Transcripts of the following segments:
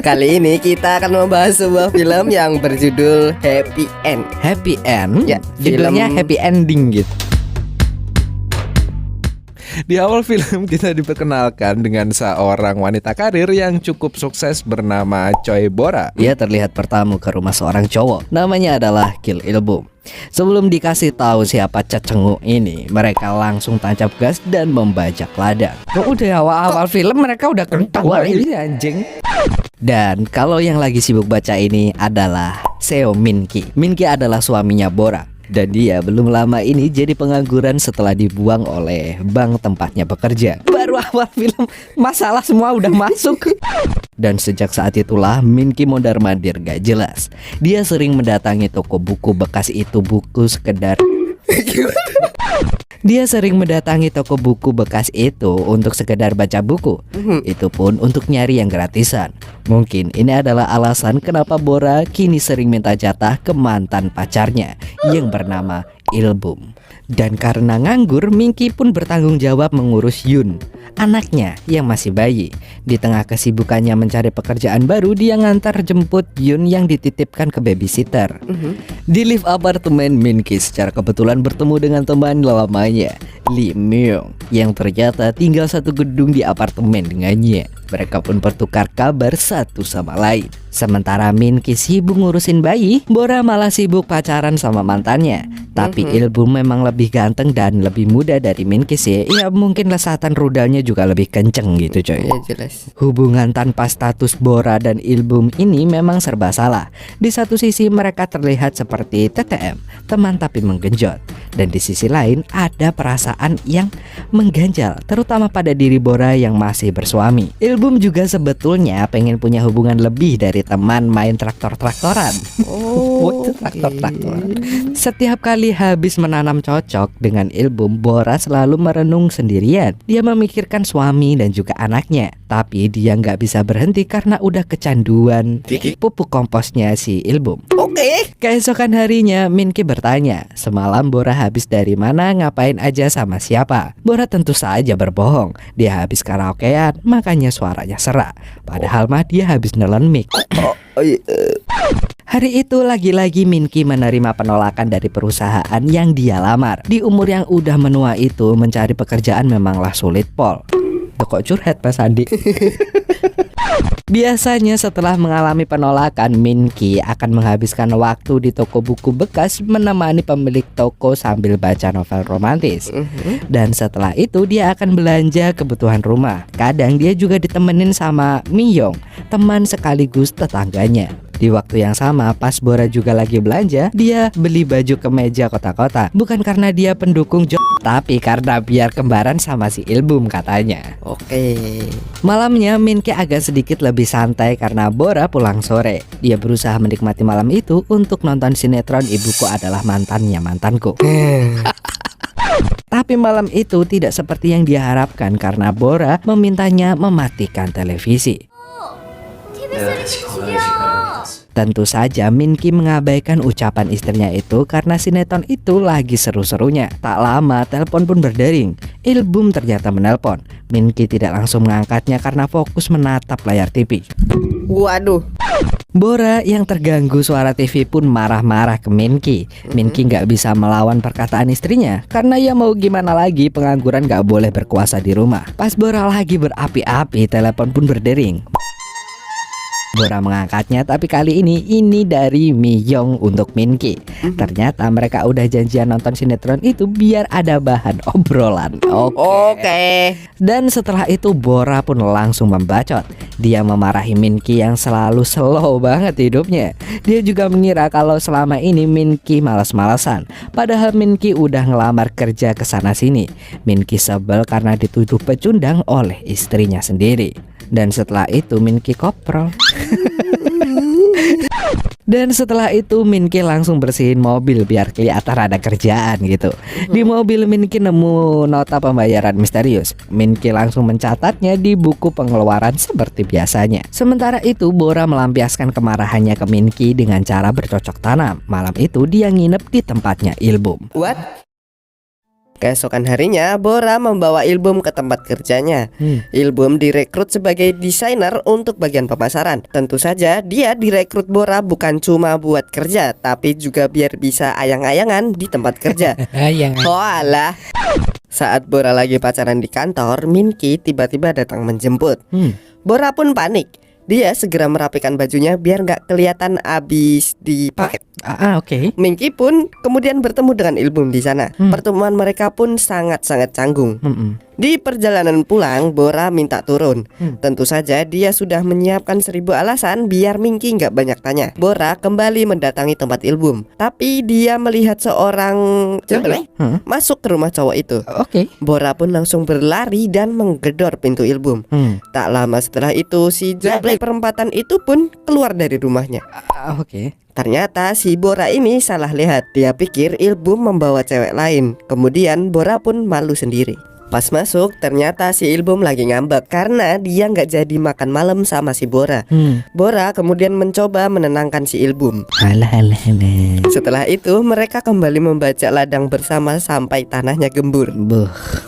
Kali ini kita akan membahas sebuah film yang berjudul Happy End. Happy End? Ya, Judulnya film- Happy Ending gitu. Di awal film kita diperkenalkan dengan seorang wanita karir yang cukup sukses bernama Choi Bora. Dia terlihat bertamu ke rumah seorang cowok. Namanya adalah Kil Ilbum. Sebelum dikasih tahu siapa cecenguk ini, mereka langsung tancap gas dan membajak ladang. Kok udah awal-awal film mereka udah ketawa ini anjing. Dan kalau yang lagi sibuk baca ini adalah Seo Min-ki. Min-ki adalah suaminya Bora. Dan dia belum lama ini jadi pengangguran setelah dibuang oleh bank tempatnya bekerja. Baru awal film masalah semua udah masuk. Dan sejak saat itulah Min-ki mondar-mandir gak jelas. Dia sering mendatangi toko buku bekas itu buku sekedar Dia sering mendatangi toko buku bekas itu untuk sekedar baca buku. Itu pun untuk nyari yang gratisan. Mungkin ini adalah alasan kenapa Bora kini sering minta jatah ke mantan pacarnya yang bernama Ilbum. Dan karena nganggur, Min-ki pun bertanggung jawab mengurus Yun, anaknya yang masih bayi. Di tengah kesibukannya mencari pekerjaan baru, dia ngantar jemput Yun yang dititipkan ke babysitter. Di lift apartemen, Min-ki secara kebetulan bertemu dengan teman lamanya, Lee Myung, yang ternyata tinggal satu gedung di apartemen dengannya. Mereka pun bertukar kabar satu sama lain. Sementara Min-ki sibuk ngurusin bayi, Bora malah sibuk pacaran sama mantannya. Tapi Ilbum memang lebih ganteng dan lebih muda dari Min-ki sih. Ya mungkin lesatan rudalnya juga lebih kenceng gitu coy. Ya jelas. Hubungan tanpa status Bora dan Ilbum ini memang serba salah. Di satu sisi mereka terlihat seperti TTM, teman tapi menggenjot. Dan di sisi lain ada perasaan yang mengganjal, terutama pada diri Bora yang masih bersuami. Ilbum juga sebetulnya pengen punya hubungan lebih dari teman main traktor-traktoran. Oh, Traktor-traktoran. Setiap kali habis menanam cocok dengan Ilbum, Bora selalu merenung sendirian. Dia memikirkan suami dan juga anaknya. Tapi dia nggak bisa berhenti karena udah kecanduan pupuk komposnya si Ilbum. Oke. Keesokan harinya, Min-ki bertanya, semalam Bora habis dari mana, ngapain aja sama siapa? Bora tentu saja berbohong. Dia habis karaokean, makanya suaranya serak. Padahal mah dia habis nelen mic. Oh iya. Hari itu lagi-lagi Min-ki menerima penolakan dari perusahaan yang dia lamar. Di umur yang udah menua itu, mencari pekerjaan memanglah sulit pol. Tuh kok curhat Mas Andi. Biasanya setelah mengalami penolakan, Min-ki akan menghabiskan waktu di toko buku bekas menemani pemilik toko sambil baca novel romantis. Dan setelah itu dia akan belanja kebutuhan rumah. Kadang dia juga ditemenin sama Miyong, teman sekaligus tetangganya. Di waktu yang sama, pas Bora juga lagi belanja, dia beli baju kemeja kotak-kotak. Bukan karena dia pendukung tapi karena biar kembaran sama si Ilbum katanya. Oke. Malamnya Min-ki agak sedikit lebih santai karena Bora pulang sore. Dia berusaha menikmati malam itu untuk nonton sinetron Ibuku Adalah Mantannya Mantanku. Tapi malam itu tidak seperti yang dia harapkan karena Bora memintanya mematikan televisi. Tentu saja Min-ki mengabaikan ucapan istrinya itu karena sinetron itu lagi seru-serunya. Tak lama telepon pun berdering. Ilbum ternyata menelpon. Min-ki tidak langsung mengangkatnya karena fokus menatap layar TV. Waduh. Bora yang terganggu suara TV pun marah-marah ke Min-ki. Min-ki gak bisa melawan perkataan istrinya karena ya mau gimana lagi, pengangguran gak boleh berkuasa di rumah. Pas Bora lagi berapi-api, telepon pun berdering. Bora mengangkatnya, tapi kali ini dari Miyong untuk Min-ki. Ternyata mereka udah janjian nonton sinetron itu biar ada bahan obrolan. Oke. Dan setelah itu Bora pun langsung membacot. Dia memarahi Min-ki yang selalu slow banget hidupnya. Dia juga mengira kalau selama ini Min-ki malas-malasan. Padahal Min-ki udah ngelamar kerja ke sana sini. Min-ki sebel karena dituduh pecundang oleh istrinya sendiri. Dan setelah itu Min-ki koprol. Dan setelah itu Min-ki langsung bersihin mobil biar kelihatan ada kerjaan gitu. Di mobil Min-ki nemu nota pembayaran misterius. Min-ki langsung mencatatnya di buku pengeluaran seperti biasanya. Sementara itu Bora melampiaskan kemarahannya ke Min-ki dengan cara bercocok tanam. Malam itu dia nginep di tempatnya Ilbum. What? Keesokan harinya, Bora membawa Ilbum ke tempat kerjanya. Ilbum direkrut sebagai desainer untuk bagian pemasaran. Tentu saja dia direkrut Bora bukan cuma buat kerja, tapi juga biar bisa ayang-ayangan di tempat kerja. Oh alah. Saat Bora lagi pacaran di kantor, Minky tiba-tiba datang menjemput. Bora pun panik. Dia segera merapikan bajunya biar nggak kelihatan abis dipakai. Oke. Minky pun kemudian bertemu dengan Ilbum di sana. Pertemuan mereka pun sangat-sangat canggung. Di perjalanan pulang, Bora minta turun. Tentu saja dia sudah menyiapkan 1000 alasan biar Minky nggak banyak tanya. Bora kembali mendatangi tempat Ilbum, tapi dia melihat seorang cewek masuk ke rumah cowok itu. Oke. Bora pun langsung berlari dan menggedor pintu Ilbum. Tak lama setelah itu, si Jablay perempatan itu pun keluar dari rumahnya. Oke. Ternyata si Bora ini salah lihat. Dia pikir Ilbum membawa cewek lain. Kemudian Bora pun malu sendiri. Pas masuk, ternyata si Ilbum lagi ngambek karena dia nggak jadi makan malam sama si Bora. Bora kemudian mencoba menenangkan si Ilbum. Alah. Setelah itu mereka kembali membajak ladang bersama sampai tanahnya gembur.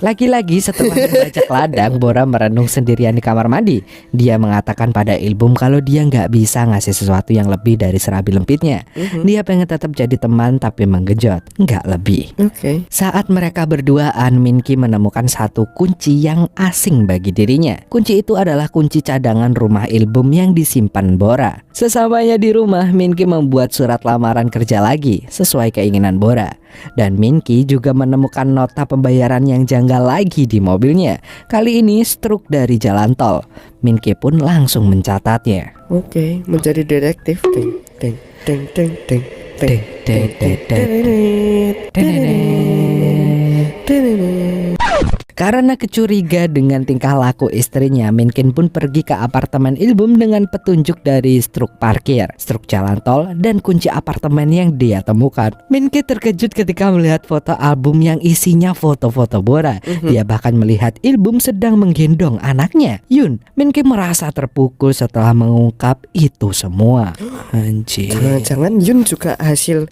Lagi-lagi setelah membajak ladang, Bora merenung sendirian di kamar mandi. Dia mengatakan pada Ilbum kalau dia nggak bisa ngasih sesuatu yang lebih dari serabi lempitnya. Dia pengen tetap jadi teman tapi menggejot, nggak lebih. Oke. Saat mereka berduaan, Minky menemukan satu kunci yang asing bagi dirinya. Kunci itu adalah kunci cadangan rumah Ilbum yang disimpan Bora. Sesamanya di rumah, Minky membuat surat lamaran kerja lagi sesuai keinginan Bora. Dan Minky juga menemukan nota pembayaran yang janggal lagi di mobilnya. Kali ini struk dari jalan tol. Minky pun langsung mencatatnya. Oke, menjadi detektif. Ding, ding, ding, ding, ding, ding, ding, ding, ding. Karena kecuriga dengan tingkah laku istrinya, Minky pun pergi ke apartemen Ilbum dengan petunjuk dari struk parkir, struk jalan tol, dan kunci apartemen yang dia temukan. Minky terkejut ketika melihat foto album yang isinya foto-foto Bora. Dia bahkan melihat Ilbum sedang menggendong anaknya, Yun. Minky merasa terpukul setelah mengungkap itu semua. Anjir. Jangan-jangan Yun juga hasil.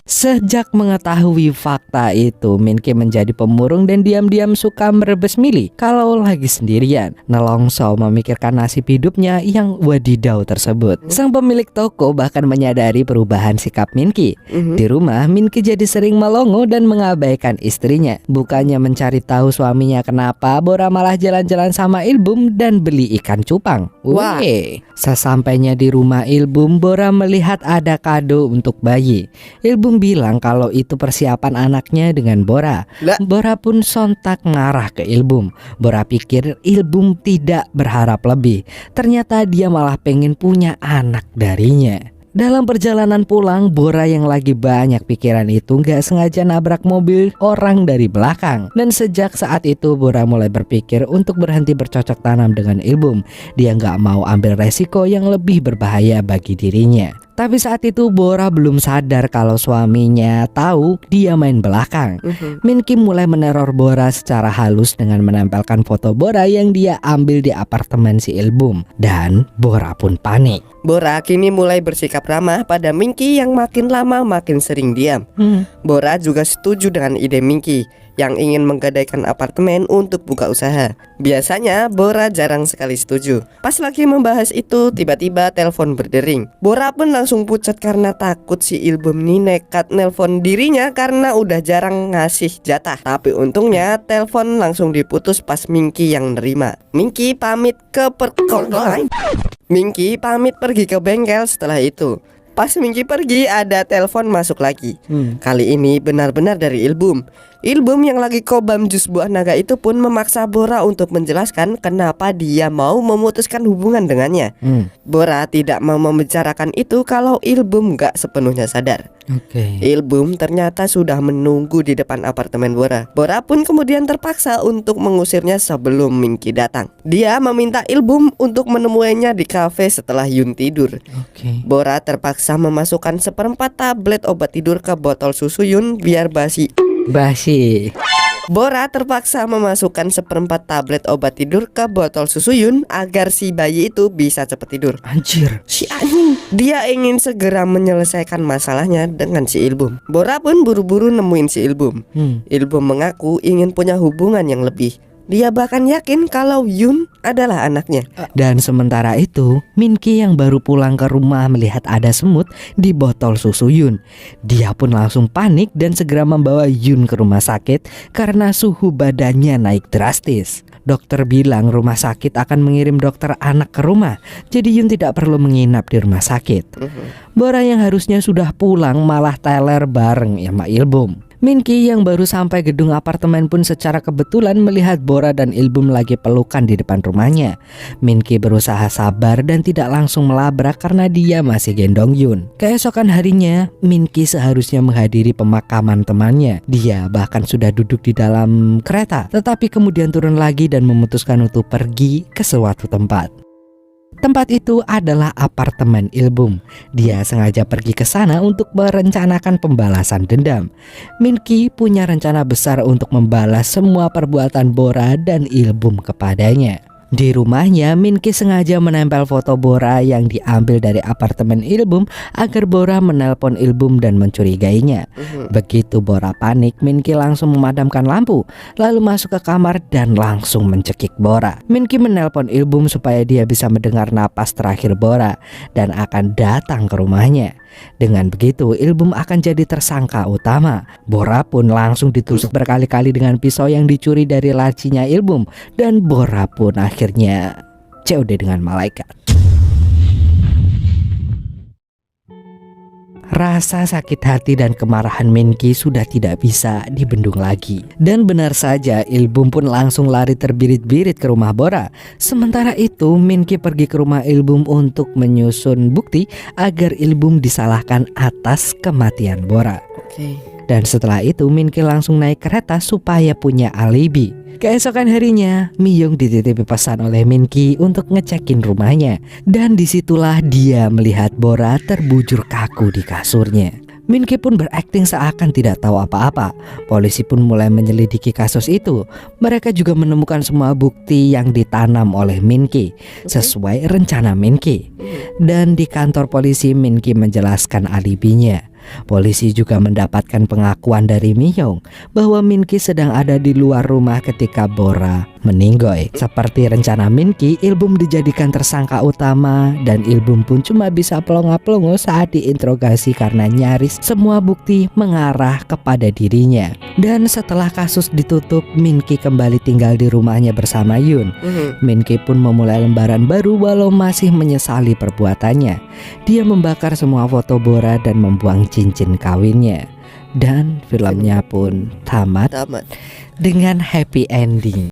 Sejak mengetahui fakta itu, Minky menjadi pemurung dan diam-diam suka merebus mili kalau lagi sendirian. Nelongso memikirkan nasib hidupnya yang wadidaw tersebut. Sang pemilik toko bahkan menyadari perubahan sikap Minky. Di rumah, Minky jadi sering melongo dan mengabaikan istrinya. Bukannya mencari tahu suaminya kenapa, Bora malah jalan-jalan sama Ilbum dan beli ikan cupang. Wah. Sesampainya di rumah Ilbum, Bora melihat ada kado untuk bayi. Ilbum bilang kalau itu persiapan anaknya dengan Bora. Bora pun sontak ngarah ke Ilbum. Bora pikir Ilbum tidak berharap lebih. Ternyata dia malah pengen punya anak darinya. Dalam perjalanan pulang, Bora yang lagi banyak pikiran itu nggak sengaja nabrak mobil orang dari belakang. Dan sejak saat itu Bora mulai berpikir untuk berhenti bercocok tanam dengan Ilbum. Dia nggak mau ambil resiko yang lebih berbahaya bagi dirinya. Tapi saat itu Bora belum sadar kalau suaminya tahu dia main belakang. Minky mulai meneror Bora secara halus dengan menempelkan foto Bora yang dia ambil di apartemen si Ilbum. Dan Bora pun panik. Bora kini mulai bersikap ramah pada Minky yang makin lama makin sering diam. Bora juga setuju dengan ide Minky yang ingin menggadaikan apartemen untuk buka usaha. Biasanya Bora jarang sekali setuju. Pas lagi membahas itu, tiba-tiba telepon berdering. Bora pun langsung pucat karena takut si Ilbum ini nekat nelpon dirinya karena udah jarang ngasih jatah. Tapi untungnya telepon langsung diputus pas Minky yang nerima. Minky pamit pergi ke bengkel setelah itu. Pas Minky pergi, ada telepon masuk lagi. Kali ini benar-benar dari Ilbum. Ilbum yang lagi kobam jus buah naga itu pun memaksa Bora untuk menjelaskan kenapa dia mau memutuskan hubungan dengannya. Bora tidak mau membicarakan itu kalau Ilbum gak sepenuhnya sadar. Ilbum ternyata sudah menunggu di depan apartemen Bora. Bora pun kemudian terpaksa untuk mengusirnya sebelum Minky datang. Dia meminta Ilbum untuk menemuinya di kafe setelah Yun tidur. Bora terpaksa memasukkan 1/4 tablet obat tidur ke botol susu Yun biar basi. Bora terpaksa memasukkan seperempat tablet obat tidur ke botol susu Yun agar si bayi itu bisa cepat tidur. Anjir. Si anjing, dia ingin segera menyelesaikan masalahnya dengan si Ilbum. Bora pun buru-buru nemuin si Ilbum. Ilbum mengaku ingin punya hubungan yang lebih. Dia bahkan yakin kalau Yun adalah anaknya. Dan sementara itu, Minki yang baru pulang ke rumah melihat ada semut di botol susu Yun. Dia pun langsung panik dan segera membawa Yun ke rumah sakit karena suhu badannya naik drastis. Dokter bilang rumah sakit akan mengirim dokter anak ke rumah, jadi Yun tidak perlu menginap di rumah sakit. Bora yang harusnya sudah pulang malah teler bareng sama Ilbum. Minki yang baru sampai gedung apartemen pun secara kebetulan melihat Bora dan Ilbum lagi pelukan di depan rumahnya. Minki berusaha sabar dan tidak langsung melabrak karena dia masih gendong Yun. Keesokan harinya, Minki seharusnya menghadiri pemakaman temannya. Dia bahkan sudah duduk di dalam kereta, tetapi kemudian turun lagi dan memutuskan untuk pergi ke suatu tempat. Tempat itu adalah apartemen Ilbum. Dia sengaja pergi ke sana untuk merencanakan pembalasan dendam. Minki punya rencana besar untuk membalas semua perbuatan Bora dan Ilbum kepadanya. Di rumahnya, Minki sengaja menempel foto Bora yang diambil dari apartemen Ilbum agar Bora menelpon Ilbum dan mencurigainya. Begitu Bora panik, Minki langsung memadamkan lampu, lalu masuk ke kamar dan langsung mencekik Bora. Minki menelpon Ilbum supaya dia bisa mendengar napas terakhir Bora dan akan datang ke rumahnya. Dengan begitu, Ilbum akan jadi tersangka utama. Bora pun langsung ditusuk berkali-kali dengan pisau yang dicuri dari lacinya Ilbum, dan Bora pun akhirnya COD dengan malaikat. Rasa sakit hati dan kemarahan Minki sudah tidak bisa dibendung lagi. Dan benar saja, Ilbum pun langsung lari terbirit-birit ke rumah Bora. Sementara itu, Minki pergi ke rumah Ilbum untuk menyusun bukti agar Ilbum disalahkan atas kematian Bora. Dan setelah itu, Minki langsung naik kereta supaya punya alibi. Keesokan harinya, Miyung dititipi pesan oleh Minki untuk ngecekin rumahnya. Dan disitulah dia melihat Bora terbujur kaku di kasurnya. Minki pun berakting seakan tidak tahu apa-apa. Polisi pun mulai menyelidiki kasus itu. Mereka juga menemukan semua bukti yang ditanam oleh Minki sesuai rencana Minki. Dan di kantor polisi, Minki menjelaskan alibinya. Polisi juga mendapatkan pengakuan dari Miyong bahwa Minki sedang ada di luar rumah ketika Bora meninggoy. Seperti rencana Minki, Ilbum dijadikan tersangka utama dan Ilbum pun cuma bisa pelongo-pelongo saat diinterogasi karena nyaris semua bukti mengarah kepada dirinya. Dan setelah kasus ditutup, Minki kembali tinggal di rumahnya bersama Yun. Minki pun memulai lembaran baru walau masih menyesali perbuatannya. Dia membakar semua foto Bora dan membuang cincin kawinnya. Dan filmnya pun tamat dengan happy ending.